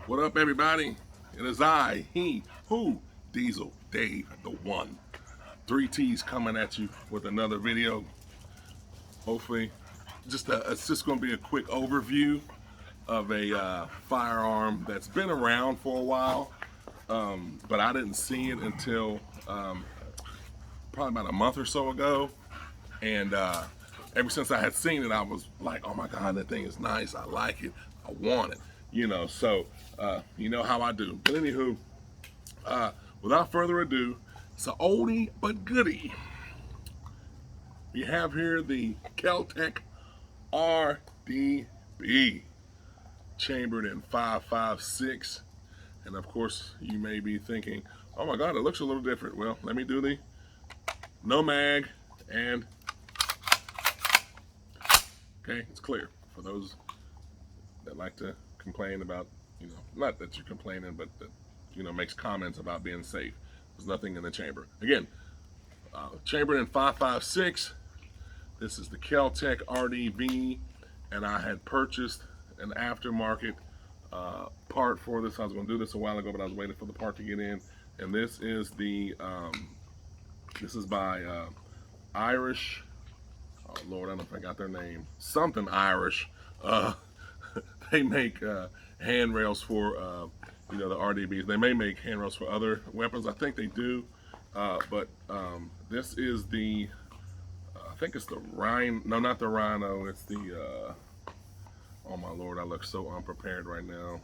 What up, everybody? It is I, he, who, Diesel, Dave, the one. 3T's coming at you with another video. Hopefully, it's just going to be a quick overview of a firearm that's been around for a while, but I didn't see it until probably about a month or so ago. And ever since I had seen it, I was like, oh my God, that thing is nice. I like it. I want it. So you know how I do. But anywho, without further ado, it's an oldie but goodie. We have here the Kel-tec RDB, chambered in 5.56. And of course, you may be thinking, oh my God, it looks a little different. Well, let me do the no mag, and okay, it's clear. For those that like to complain about, not that you're complaining, but that, makes comments about being safe. There's nothing in the chamber. Again, chambered in 5.56. This is the Kel-tec RDB, and I had purchased an aftermarket part for this. I was going to do this a while ago, but I was waiting for the part to get in. And this is the this is by Irish. Oh Lord, I don't know if I got their name. Something Irish. They make handrails for the RDBs. They may make handrails for other weapons. I think they do. But this is the I think it's the Rhino. No, not the Rhino. It's the oh my Lord, I look so unprepared right now.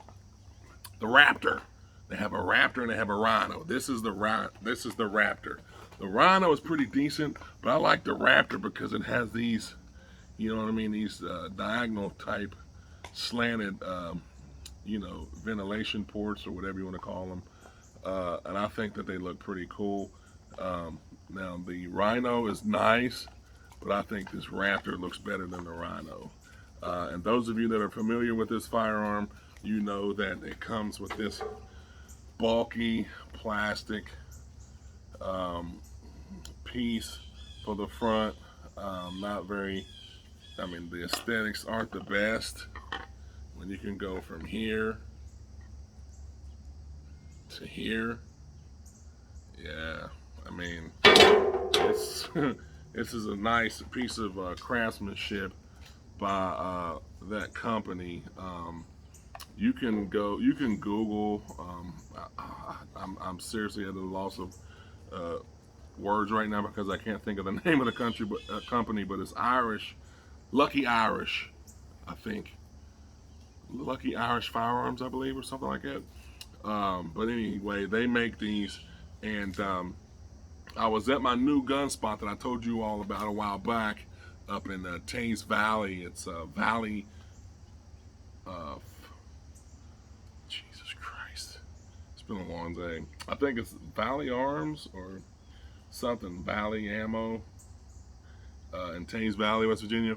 The Raptor. They have a Raptor and they have a Rhino. This is the Raptor. The Rhino is pretty decent, but I like the Raptor because it has these, these diagonal type slanted, ventilation ports or whatever you want to call them. And I think that they look pretty cool. Now the Rhino is nice, but I think this Raptor looks better than the Rhino. And those of you that are familiar with this firearm, you know that it comes with this bulky plastic piece for the front. Not very, the aesthetics aren't the best when you can go from here to here. Yeah, it's this is a nice piece of craftsmanship by that company. You can Google. I'm seriously at a loss of words right now because I can't think of the name of the company, but it's Irish, Lucky Irish, I think. Lucky Irish Firearms, I believe, or something like that. But anyway, they make these, and I was at my new gun spot that I told you all about a while back up in Thames Valley. It's Valley. Jesus Christ, it's been a long day. I think it's Valley Arms or something. Valley Ammo in Thames Valley, West Virginia.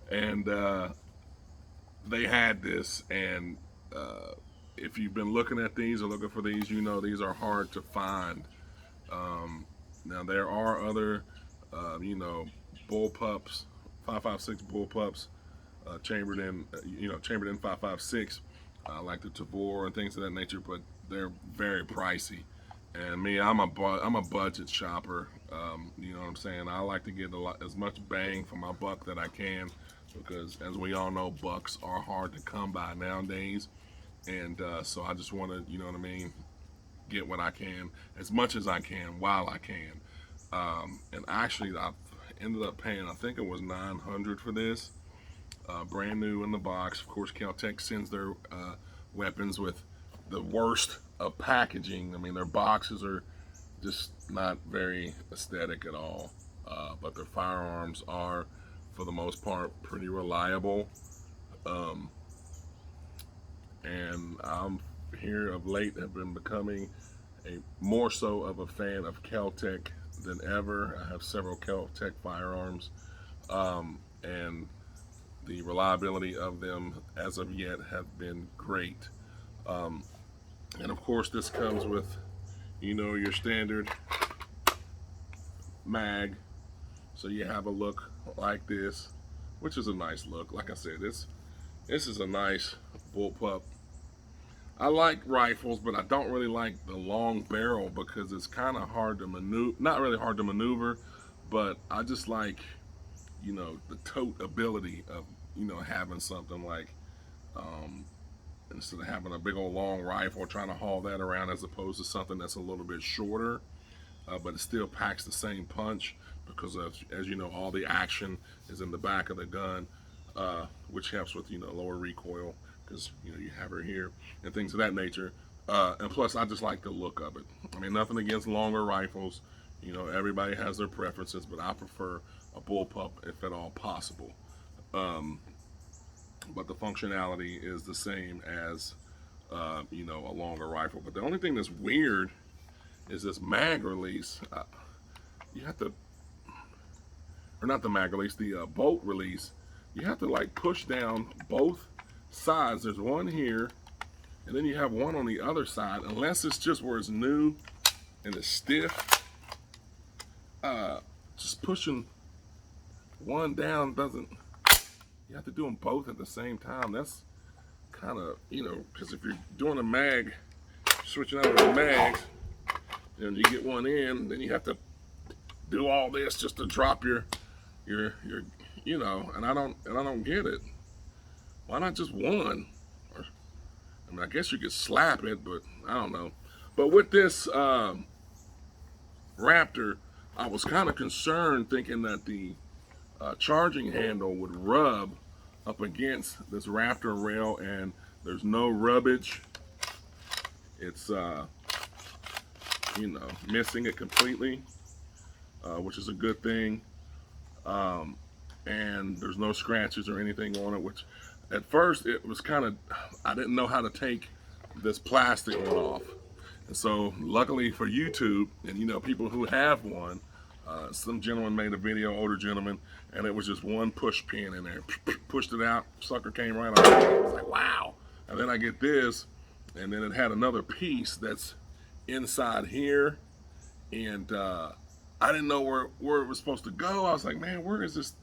And they had this, and if you've been looking at these or looking for these, these are hard to find. Now there are other bullpups, 5.56 bullpups, chambered in 5.56, like the Tabor and things of that nature, but they're very pricey. And me, I'm a budget shopper. You know what I'm saying? I like to get as much bang for my buck that I can, because as we all know, bucks are hard to come by nowadays. And so I just want to, get what I can, as much as I can, while I can. And actually, I ended up paying, I think it was $900 for this, brand new in the box. Of course, Kel-tec sends their weapons with the worst of packaging. Their boxes are just not very aesthetic at all, but their firearms are, for the most part, pretty reliable. And I'm here of late have been becoming more so of a fan of Kel-tec than ever. I have several Kel-tec firearms, and the reliability of them as of yet have been great. And of course, this comes with, your standard mag, so you have a look like this, which is a nice look. Like I said, this is a nice bullpup I like rifles, but I don't really like the long barrel because it's kind of hard to maneuver. Not really hard to maneuver, but I just like, the tote ability of, having something like, um, instead of having a big old long rifle, trying to haul that around as opposed to something that's a little bit shorter, but it still packs the same punch because of, as you know, all the action is in the back of the gun, which helps with, lower recoil because, you have her here and things of that nature. And plus, I just like the look of it. I mean, nothing against longer rifles. Everybody has their preferences, but I prefer a bullpup if at all possible. Um, but the functionality is the same as, a longer rifle. But the only thing that's weird is this mag release. You have to, or not the mag release, the bolt release. You have to like push down both sides. There's one here, and then you have one on the other side. Unless it's just where it's new and it's stiff. Just pushing one down doesn't. You have to do them both at the same time. That's kind of, because if you're doing a mag, switching over to mags, and you get one in, then you have to do all this just to drop your, and I don't get it. Why not just one? Or, I mean, I guess you could slap it, but I don't know. But with this Raptor, I was kind of concerned, thinking that the charging handle would rub up against this Raptor rail, and there's no rubbage. It's missing it completely, which is a good thing. And there's no scratches or anything on it, which at first it was kind of, I didn't know how to take this plastic one off. And so luckily for YouTube and people who have one, some gentleman made a video, older gentleman, and it was just one push pin in there. Pushed it out, sucker came right off. I was like, wow. And then I get this, and then it had another piece that's inside here, and I didn't know where it was supposed to go. I was like, man, where is this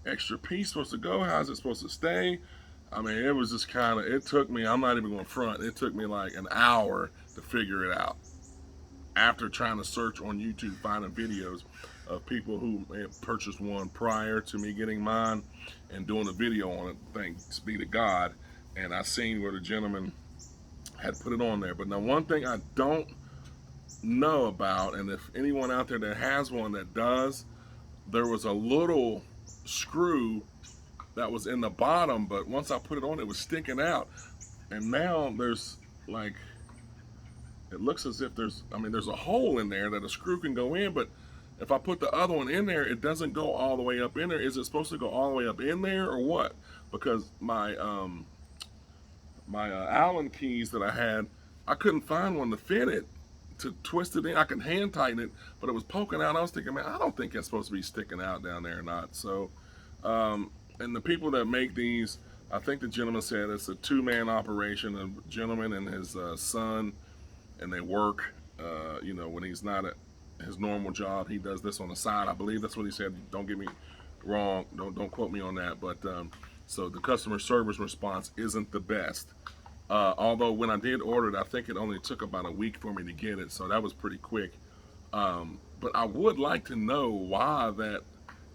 extra piece supposed to go? How's it supposed to stay? I mean, it was just kind of, it took me, I'm not even going to front, it took me like an hour to figure it out. After trying to search on YouTube, finding videos of people who may have purchased one prior to me getting mine and doing a video on it, thanks be to God. And I seen where the gentleman had put it on there. But now one thing I don't know about, and if anyone out there that has one that does, there was a little screw that was in the bottom, but once I put it on, it was sticking out. And now there's like, it looks as if there's a hole in there that a screw can go in, but if I put the other one in there, it doesn't go all the way up in there. Is it supposed to go all the way up in there or what? Because my Allen keys that I had, I couldn't find one to fit it, to twist it in. I can hand tighten it, but it was poking out. I was thinking, man, I don't think it's supposed to be sticking out down there or not. So, and the people that make these, I think the gentleman said it's a two-man operation, a gentleman and his son, and they work, when he's not at his normal job, he does this on the side. I believe that's what he said. Don't get me wrong. Don't quote me on that. But so the customer service response isn't the best. Although when I did order it, I think it only took about a week for me to get it. So that was pretty quick. But I would like to know why that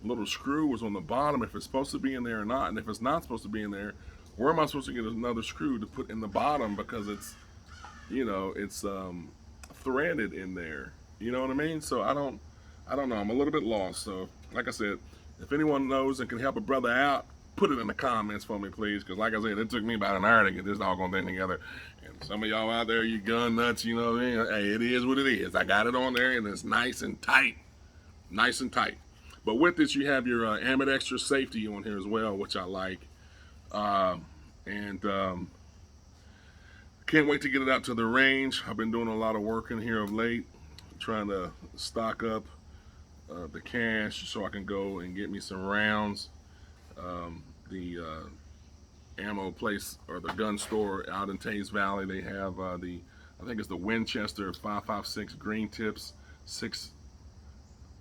little screw was on the bottom, if it's supposed to be in there or not. And if it's not supposed to be in there, where am I supposed to get another screw to put in the bottom? Because it's, it's threaded in there. You know what I mean? So I don't know. I'm a little bit lost. So like I said, if anyone knows and can help a brother out, put it in the comments for me, please. Because like I said, it took me about an hour to get this doggone thing together. And some of y'all out there, you gun nuts, you know what I mean? Hey, it is what it is. I got it on there and it's nice and tight. Nice and tight. But with this, you have your ambidextrous safety on here as well, which I like. Can't wait to get it out to the range. I've been doing a lot of work in here of late, trying to stock up the cash so I can go and get me some rounds. The ammo place, or the gun store out in Taze Valley, they have I think it's the Winchester 5.56 green tips,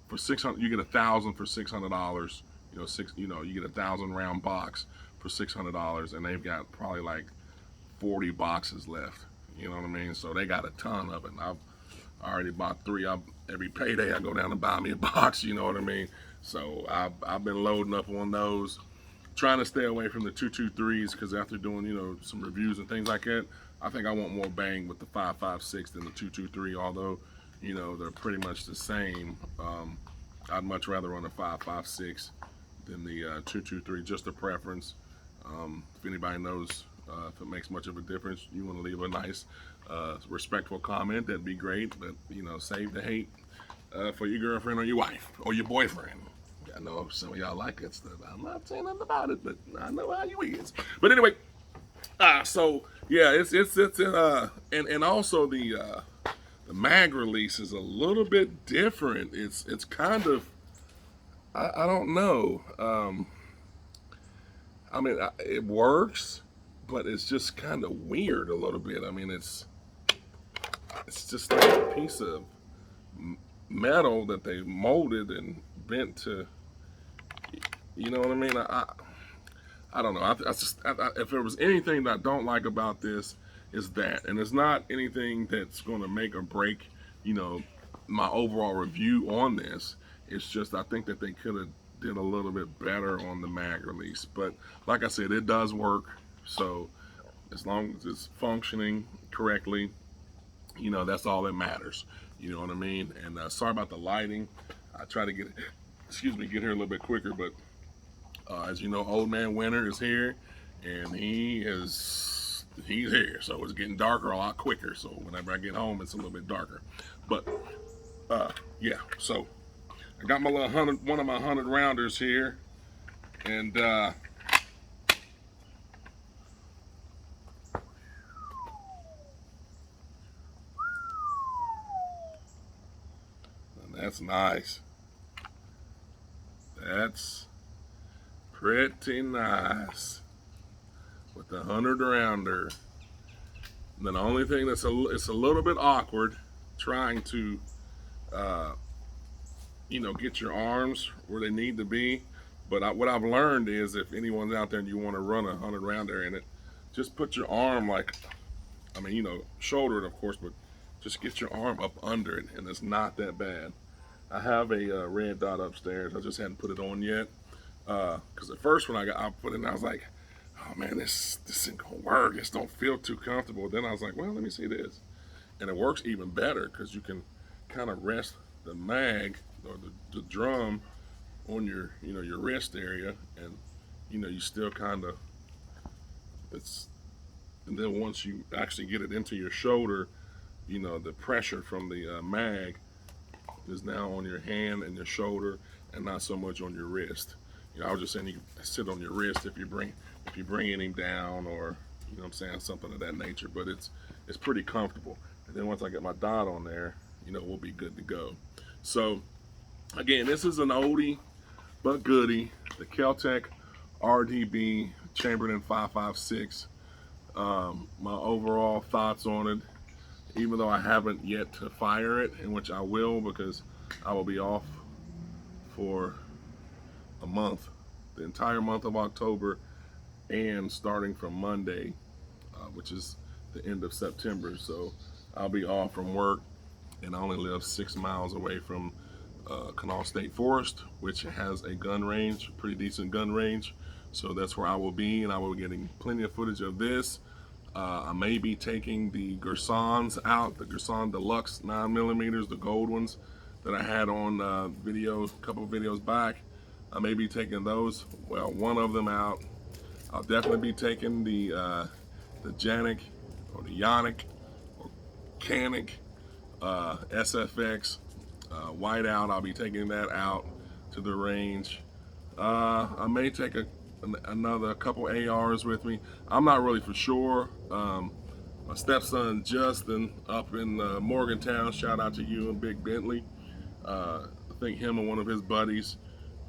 for 600. You get 1,000 for $600. You get 1,000 round box for $600, and they've got probably like 40 boxes left. You know what I mean? So they got a ton of it. And I've already bought 3. Every payday I go down and buy me a box. You know what I mean? So I've been loading up on those, trying to stay away from the 223s because after doing, you know, some reviews and things like that, I think I want more bang with the 5.56 than the 223. Although, you know, they're pretty much the same. I'd much rather run a 5.56 than the 223. Just a preference. If anybody knows if it makes much of a difference, you want to leave a nice, respectful comment, that'd be great. But you know, save the hate for your girlfriend or your wife or your boyfriend. I know some of y'all like that stuff. I'm not saying nothing about it, but I know how you is. But anyway, so yeah, and also the mag release is a little bit different. It's kind of, I don't know. I mean, it works, but it's just kind of weird a little bit. I mean, it's just like a piece of metal that they molded and bent to, you know what I mean? I don't know. If there was anything that I don't like about this, is that, and it's not anything that's going to make or break, you know, my overall review on this. It's just I think that they could have did a little bit better on the mag release. But like I said, it does work. So as long as it's functioning correctly, you know, that's all that matters. You know what I mean? And sorry about the lighting. I try to get here a little bit quicker, but as you know, Old Man Winter is here, and he's here. So it's getting darker a lot quicker. So whenever I get home, it's a little bit darker. But yeah, so I got my little one of my 100 rounders here, and that's nice. That's pretty nice with the 100 rounder. And the only thing it's a little bit awkward trying to you know, get your arms where they need to be. But what I've learned is if anyone's out there and you want to run a 100 rounder in it, just put your arm like, I mean, you know, shoulder it of course, but just get your arm up under it, and it's not that bad. I have a red dot upstairs. I just hadn't put it on yet. Because at first when I put it in, I was like, oh man, this ain't gonna work. This don't feel too comfortable. Then I was like, well, let me see this. And it works even better because you can kind of rest the mag or the drum on your, you know, your wrist area, and you know, you still kind of, and then once you actually get it into your shoulder, you know, the pressure from the mag is now on your hand and your shoulder and not so much on your wrist. You know, I was just saying you can sit on your wrist if you're bringing him down, or you know what I'm saying, something of that nature. But it's pretty comfortable. And then once I get my dot on there, you know, we'll be good to go. So again, this is an oldie but goodie, the Kel-tec RDB Chamberlain 5.56. My overall thoughts on it, even though I haven't yet to fire it, in which I will because I will be off for a month, the entire month of October, and starting from Monday, which is the end of September. So I'll be off from work, and I only live 6 miles away from Canal State Forest, which has a gun range, pretty decent gun range. So that's where I will be, and I will be getting plenty of footage of this. I may be taking the Gersons out, the Gerson Deluxe 9mm, the gold ones that I had on videos, a couple of videos back. I may be taking those, well, one of them out. I'll definitely be taking the Janik or the Yannick or Canic SFX whiteout. I'll be taking that out to the range. I may take another couple ARs with me. I'm not really for sure. My stepson Justin up in Morgantown, shout out to you and Big Bentley. I think him and one of his buddies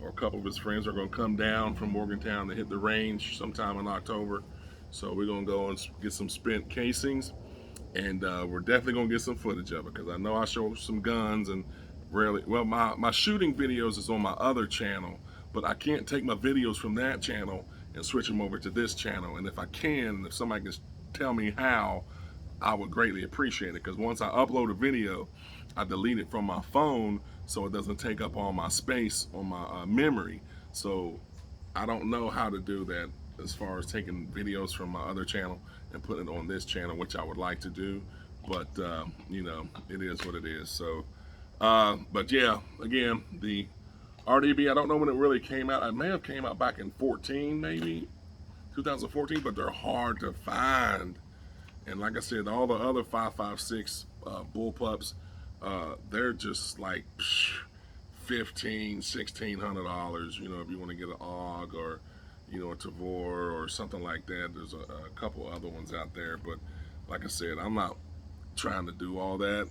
or a couple of his friends are going to come down from Morgantown to hit the range sometime in October. So we're going to go and get some spent casings, and we're definitely going to get some footage of it, because I know I show some guns and rarely, well, my shooting videos is on my other channel, but I can't take my videos from that channel and switch them over to this channel. And if I can, if somebody can tell me how, I would greatly appreciate it, because once I upload a video, I delete it from my phone so it doesn't take up all my space on my memory. So I don't know how to do that as far as taking videos from my other channel and putting it on this channel, which I would like to do, but you know, it is what it is. So but yeah, again, the RDB, I don't know when it really came out. It may have came out back in 14, maybe 2014, but they're hard to find. And like I said, all the other 5.56 bullpups, they're just like $1,500–$1,600. You know, if you want to get an Og or, you know, a Tavor or something like that. There's a couple other ones out there, but like I said, I'm not trying to do all that.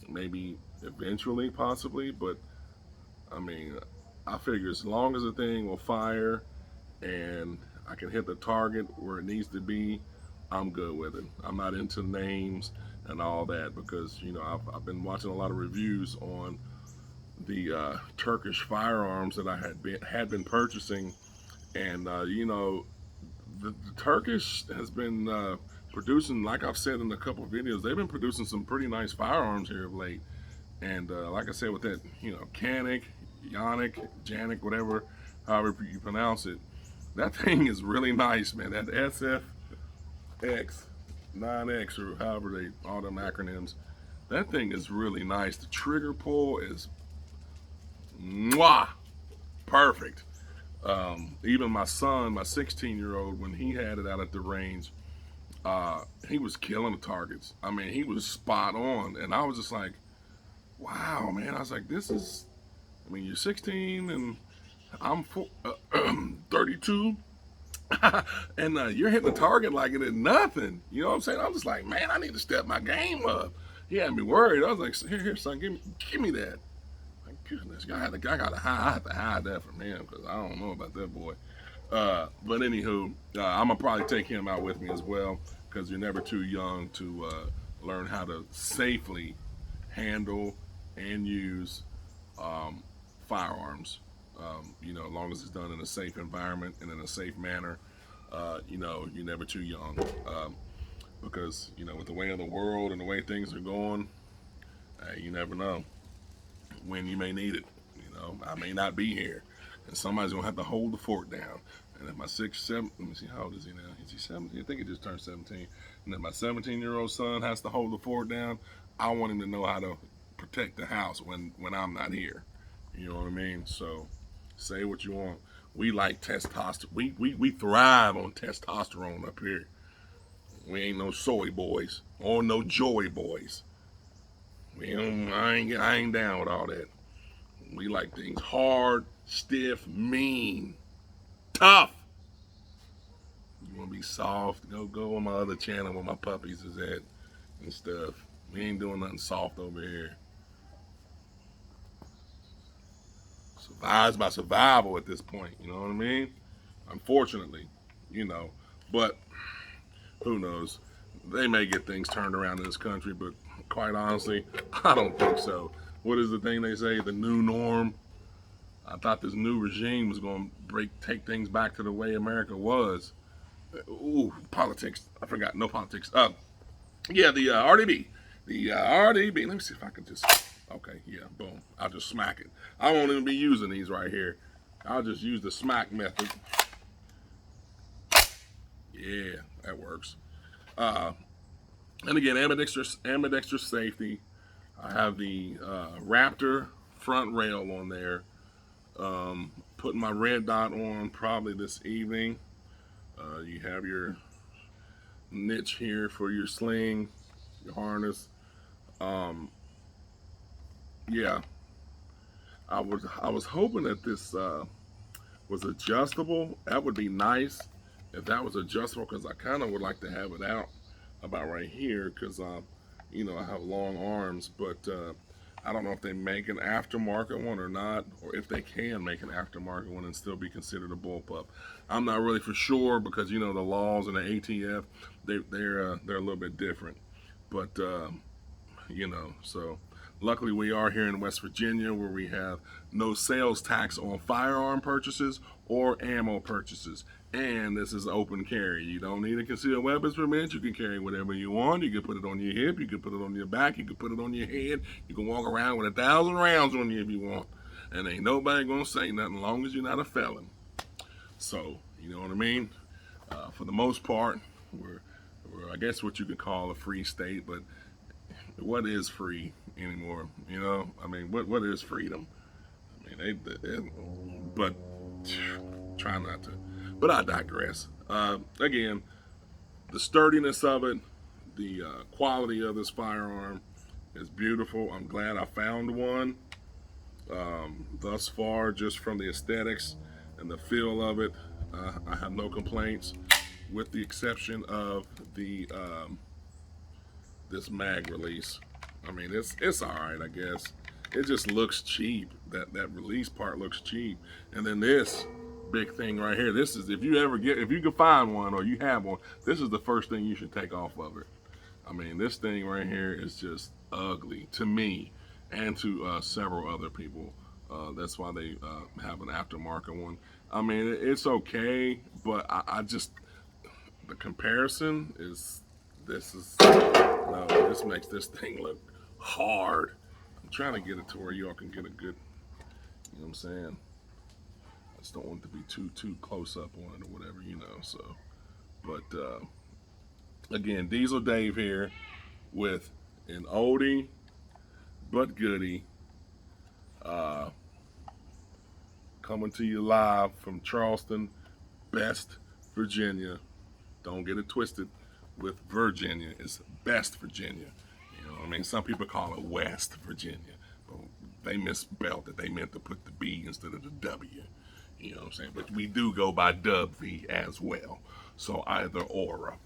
Maybe eventually, possibly, but I mean, I figure as long as the thing will fire and I can hit the target where it needs to be, I'm good with it. I'm not into names and all that, because you know, I've been watching a lot of reviews on the Turkish firearms that I had been purchasing, and you know, the Turkish has been producing, like I've said in a couple of videos, they've been producing some pretty nice firearms here of late. And like I said, with that, you know, Janik, whatever, however you pronounce it, that thing is really nice, man. That SFX 9X, or however they, all them acronyms, that thing is really nice. The trigger pull is mwah, perfect. Even my son, my 16-year-old, when he had it out at the range, he was killing the targets. I mean, he was spot on, and I was just like, wow, man. I was like, this is, I mean, you're 16 and I'm 32, and you're hitting the target like it is nothing. You know what I'm saying? I was just like, man, I need to step my game up. He had me worried. I was like, here, son, give me that. My goodness, I have to hide that from him, because I don't know about that boy. But anywho, I'm gonna probably take him out with me as well, because you're never too young to learn how to safely handle and use firearms. You know, as long as it's done in a safe environment and in a safe manner, you know, you're never too young. Because, you know, with the way of the world and the way things are going, you never know when you may need it. You know, I may not be here, and somebody's gonna have to hold the fort down. And if my 7, let me see, how old is he now? Is he 17? I think he just turned 17. And if my 17-year-old son has to hold the fort down, I want him to know how to protect the house when I'm not here. You know what I mean? So say what you want. We like testosterone. We thrive on testosterone up here. We ain't no soy boys or no joy boys. I ain't down with all that. We like things hard, stiff, mean, tough. You want to be soft? Go on my other channel where my puppies is at and stuff. We ain't doing nothing soft over here. Survives by survival at this point, you know what I mean? Unfortunately, you know, but who knows? They may get things turned around in this country, but quite honestly, I don't think so. What is the thing they say? The new norm? I thought this new regime was going to take things back to the way America was. Ooh, politics. I forgot. No politics. Yeah, the RDB. The RDB. Let me see if I can just... Okay, yeah, boom. I'll just smack it. I won't even be using these right here. I'll just use the smack method. Yeah, that works. And again, ambidextrous safety. I have the Raptor front rail on there. Putting my red dot on probably this evening. You have your niche here for your sling, your harness. Yeah, I was hoping that this was adjustable. That would be nice if that was adjustable, because I kind of would like to have it out about right here, because you know, I have long arms, but I don't know if they make an aftermarket one or not, or if they can make an aftermarket one and still be considered a bullpup. I'm not really for sure, because you know, the laws in the ATF, they're a little bit different. But you know, so Luckily, we are here in West Virginia where we have no sales tax on firearm purchases or ammo purchases. And this is open carry. You don't need a concealed weapons permit. You can carry whatever you want. You can put it on your hip. You can put it on your back. You can put it on your head. You can walk around with 1,000 rounds on you if you want. And ain't nobody gonna say nothing as long as you're not a felon. So, you know what I mean? For the most part, we're I guess what you could call a free state, but what is free anymore? You know, I mean, what is freedom? I mean, but try not to. But I digress. Again, the sturdiness of it, the quality of this firearm is beautiful. I'm glad I found one. Thus far, just from the aesthetics and the feel of it, I have no complaints, with the exception of the this mag release. I mean, it's all right, I guess. It just looks cheap. That release part looks cheap. And then this big thing right here, this is, if you can find one or you have one, this is the first thing you should take off of it. I mean, this thing right here is just ugly to me and to several other people. That's why they have an aftermarket one. I mean, it's okay, but I just, the comparison is, no, this makes this thing look hard. I'm trying to get it to where y'all can get a good, you know what I'm saying? I just don't want it to be too close up on it or whatever, you know, so. But, again, Diesel Dave here with an oldie but goodie. Coming to you live from Charleston, Best Virginia. Don't get it twisted with Virginia. It's Best Virginia. You know what I mean? Some people call it West Virginia, but they misspelled it. They meant to put the B instead of the W. You know what I'm saying? But we do go by W as well. So either or.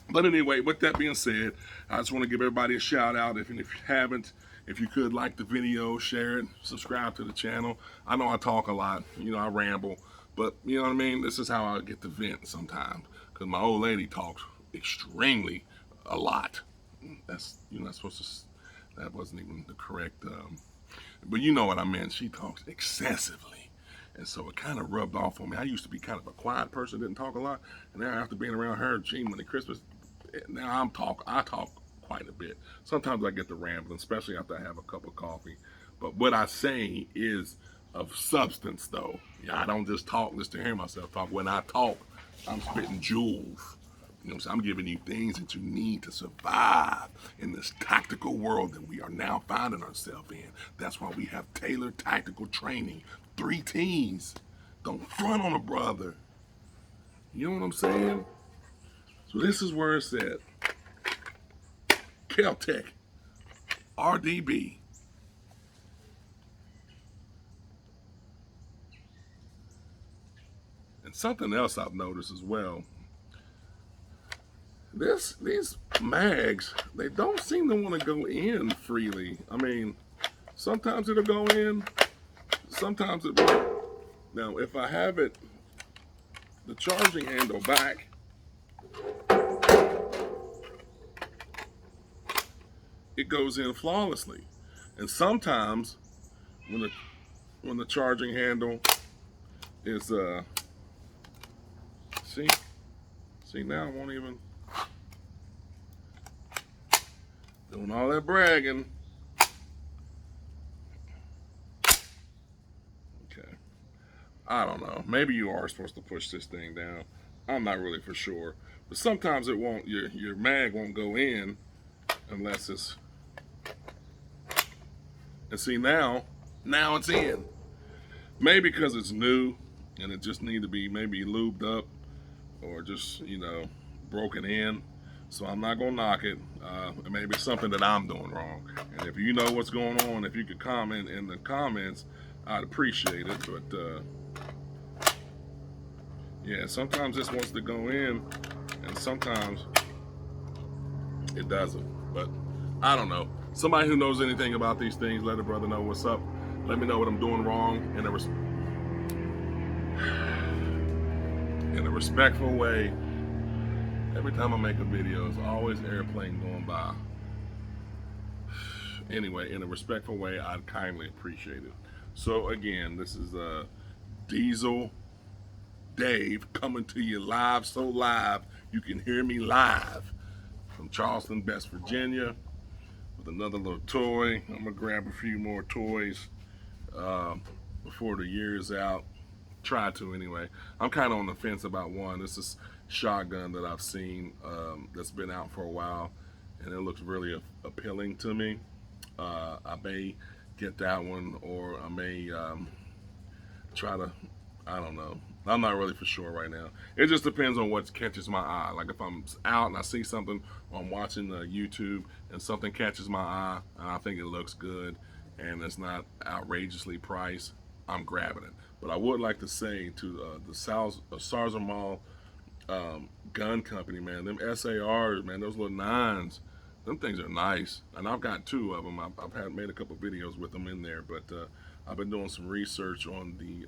But anyway, with that being said, I just want to give everybody a shout out. If you haven't, if you could like the video, share it, subscribe to the channel. I know I talk a lot, you know, I ramble, but you know what I mean? This is how I get to vent sometimes, because my old lady talks extremely a lot. That's, you're not supposed to, that wasn't even the correct, but you know what I meant. She talks excessively. And so it kind of rubbed off on me. I used to be kind of a quiet person, didn't talk a lot. And now after being around her, gee, when the Christmas, now I talk quite a bit. Sometimes I get to rambling, especially after I have a cup of coffee. But what I say is of substance, though. Yeah, I don't just talk just to hear myself talk. When I talk, I'm spitting jewels. You know, so I'm giving you things that you need to survive in this tactical world that we are now finding ourselves in. That's why we have tailored tactical training. 3 T's. Don't front on a brother. You know what I'm saying? So this is where it's at. Kel-tec RDB. And something else I've noticed as well. These mags, they don't seem to want to go in freely. I mean, sometimes it'll go in, sometimes it won't. Now, if I have it, the charging handle back, it goes in flawlessly. And sometimes when the charging handle is see now I won't even doing all that bragging. Okay, I don't know, maybe you are supposed to push this thing down. I'm not really for sure, but sometimes it won't, your mag won't go in unless it's, and see now it's in. Maybe because it's new and it just need to be maybe lubed up or just, you know, broken in. So I'm not gonna knock it. Maybe it's something that I'm doing wrong. And if you know what's going on, if you could comment in the comments, I'd appreciate it. But yeah, sometimes this wants to go in and sometimes it doesn't. But I don't know. Somebody who knows anything about these things, let a brother know what's up. Let me know what I'm doing wrong in a respectful way. Every time I make a video, it's always airplane going by. anyway, in a respectful way, I'd kindly appreciate it. So again, this is Diesel Dave coming to you live, so live you can hear me live from Charleston, West Virginia, with another little toy. I'm gonna grab a few more toys before the year is out. Try to anyway. I'm kind of on the fence about one. This is shotgun that I've seen that's been out for a while, and it looks really appealing to me. I may get that one, or I may try to. I don't know. I'm not really for sure right now. It just depends on what catches my eye. Like if I'm out and I see something, or I'm watching YouTube and something catches my eye and I think it looks good and it's not outrageously priced, I'm grabbing it. But I would like to say to the Sarza Mall gun company, man, them SARs, man, those little nines, them things are nice. And I've got two of them. I've made a couple videos with them in there, but I've been doing some research on the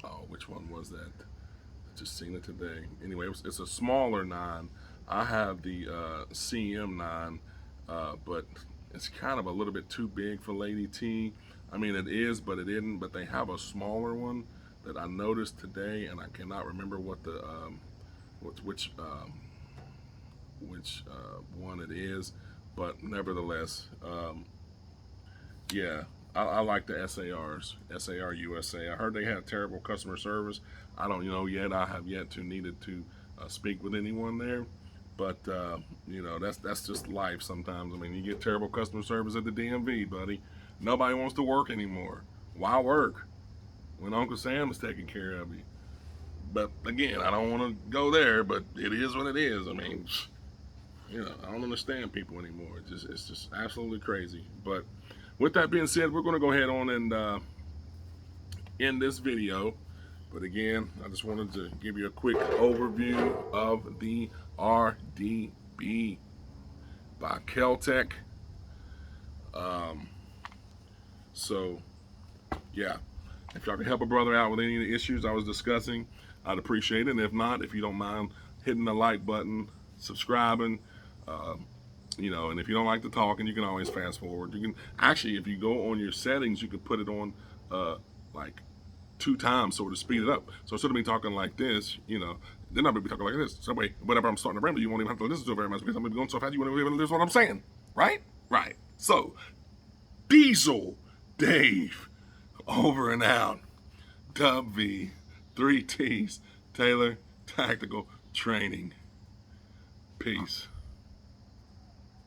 oh, which one was that? I just seen it today. Anyway, it's a smaller 9. I have the CM9, but it's kind of a little bit too big for Lady T. I mean, it is, but it isn't. But they have a smaller one that I noticed today, and I cannot remember what the which one it is. But nevertheless, yeah, I like the SARs, SAR USA. I heard they had terrible customer service. I don't know yet. I have yet to needed to speak with anyone there. But you know, that's just life sometimes. I mean, you get terrible customer service at the DMV, buddy. Nobody wants to work anymore. Why work when Uncle Sam is taking care of you? But again, I don't want to go there, but it is what it is. I mean, you know, I don't understand people anymore. It's just absolutely crazy. But with that being said, we're going to go ahead on and end this video. But again, I just wanted to give you a quick overview of the RDB by Kel-tec. So, yeah, if y'all can help a brother out with any of the issues I was discussing, I'd appreciate it. And if not, if you don't mind hitting the like button, subscribing, you know, and if you don't like the talking, you can always fast forward. You can actually, if you go on your settings, you can put it on like 2 times so to speed it up. So instead of me talking like this, you know, then I'm gonna be talking like this. So wait, whenever I'm starting to ramble, you won't even have to listen to it very much because I'm gonna be going so fast you won't even listen to what I'm saying. Right? Right. So, Diesel Dave, over and out. Dub V, 3 T's, Taylor Tactical Training. Peace.